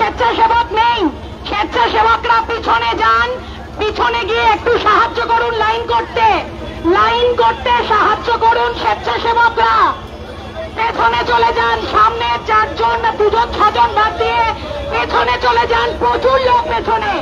স্বেচ্ছাসেবক নেই, স্বেচ্ছাসেবকরা পিছনে যান, পিছনে গিয়ে একটু সাহায্য করুন লাইন করতে সাহায্য করুন স্বেচ্ছাসেবকরা। পেছনে চলে যান, সামনে 4 জন 2 জন 6 জন বাদ দিয়ে পেছনে চলে যান, প্রচুর লোক পেছনে।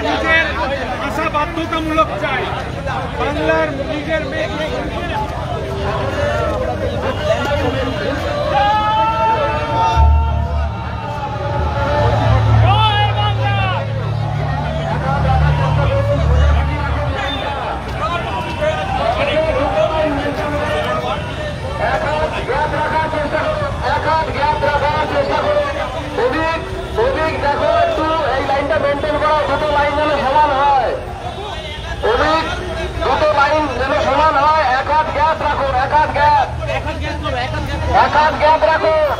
নিজের আশা বাধ্যতামূলক চাই, বাংলার নিজের মেয়ে দেখো একটু এই লাইনটা মেনটেন করো, দুটো লাইন যেন সমান হয়, দুটো লাইন যেন সমান হয়। এক হাত গ্যাপ রাখুন, এক হাত গ্যাপ রাখুন,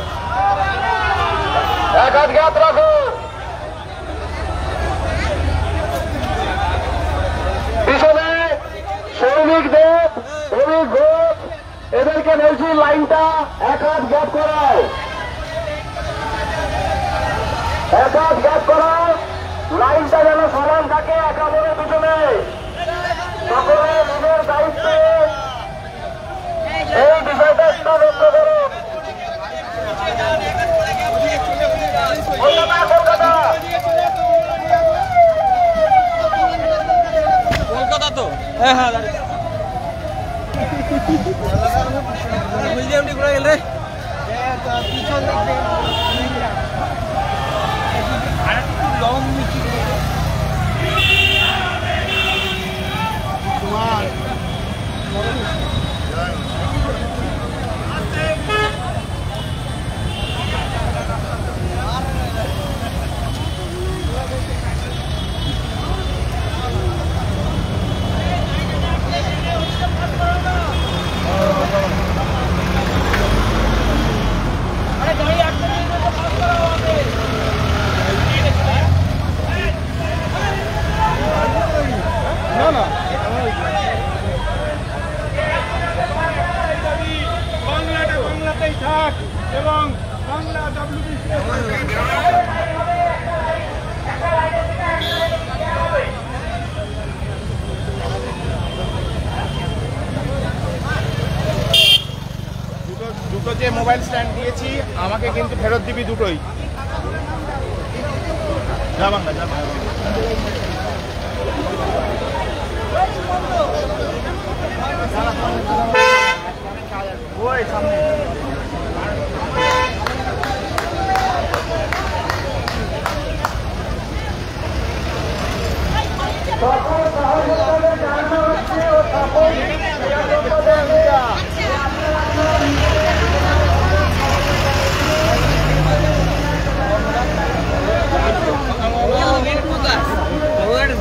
এক হাত গ্যাপ রাখুন। পিছনে সৌমিকদের অভিক ঘোষ এদেরকে বলছি লাইনটা এক হাত গ্যাপ করাও, এক হাত গ্যাপ করাও, লাইনটা যেন সমান থাকে একাধারে পিছনে। সকলে নিজের দায়িত্বে এই বিষয়টা একটু লক্ষ্য করুন। কলকাতা তো হ্যাঁ হ্যাঁ ঘুরে গেলে লং বাংলাতেই থাক এবং বাংলা WBC দুটো যে মোবাইল স্ট্যান্ড দিয়েছি আমাকে কিন্তু ফেরত দিবি দুটোই। যা বাংলা যা ওই সামনে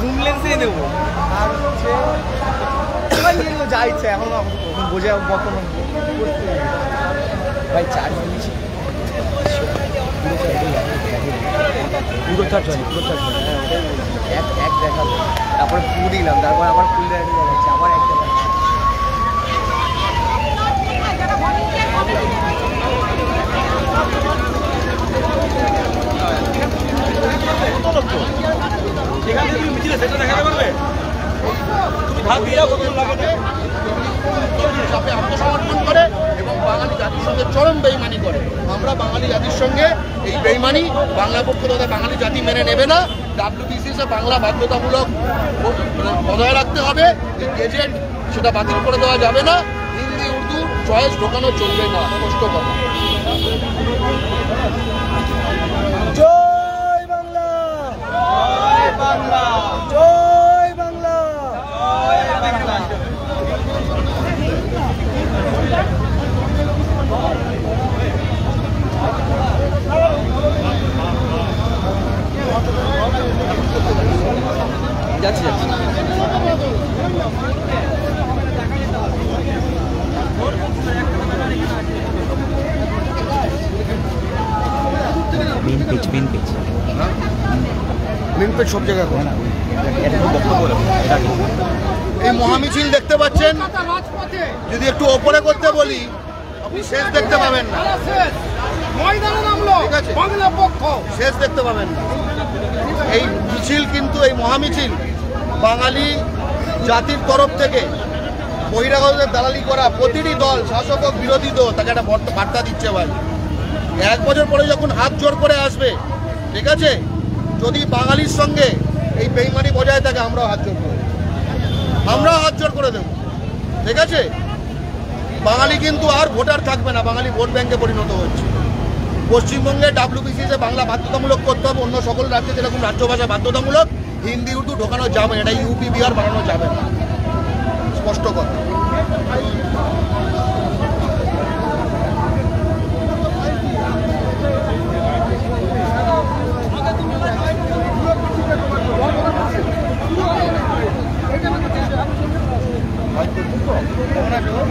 জুম লেন্সে দেবো আর হচ্ছে যা ইচ্ছা এখন বোঝা বর্তমান ভাই চার্জ দিয়েছি পুরো চার্জ হয়নি এক দেখাবো তারপরে ফুল দিলাম তারপর আবার ফুল দেখাচ্ছে আবার এক দেখাচ্ছে দিলে সেটা দেখাতে পারবে? তুমি ধার দিয়ে যাও, কতদিন লাগে না? চাপে আত্মসমর্পণ করে এবং বাঙালি জাতির সঙ্গে চরম বেইমানি করে। আমরা বাঙালি জাতির সঙ্গে এই বেইমানি বাংলা পক্ষ তথা বাঙালি জাতি মেনে নেবে না। WBCS বাংলা বাধ্যতামূলক বজায় রাখতে হবে। যে গেজেট সেটা বাতিল করে দেওয়া যাবে না। হিন্দি উর্দু চয়েস ঢোকানো চলবে না, স্পষ্ট কথা। জয় বাংলা, জয় বাংলা, জয় বাংলা, জয় বাংলা। যাচ্ছি যাচ্ছি। মেন পেজ সব জায়গায় করে না। এটা তো বক্তব্য বলে এই মহামিছিল দেখতে পাচ্ছেন, যদি একটু ওপরে করতে বলি আপনি শেষ দেখতে পাবেন না। ঠিক আছে, শেষ দেখতে পাবেন না। এই মিছিল কিন্তু, এই মহামিছিল বাঙালি জাতির তরফ থেকে বহিরাগতদের দালালি করা প্রতিটি দল, শাসক হোক বিরোধী দল, তাকে একটা বার্তা দিচ্ছে ভাই। 1 বছর পরে যখন হাত জোর করে আসবে, ঠিক আছে, যদি বাঙালির সঙ্গে এই বেইমানি বজায় থাকে, আমরাও হাত জোর করে দেব। ঠিক আছে, বাঙালি কিন্তু আর ভোটার থাকবে না, বাঙালি ভোট ব্যাংকে পরিণত হচ্ছে। পশ্চিমবঙ্গে WBCS বাংলা বাধ্যতামূলক করতে হবে। অন্য সকল রাজ্যে যেরকম রাজ্য ভাষা বাধ্যতামূলক, হিন্দি উর্দু ঢোকানো যাবে না। এটা ইউপি বিহার বানানো যাবে না, স্পষ্ট কথা। Thank you.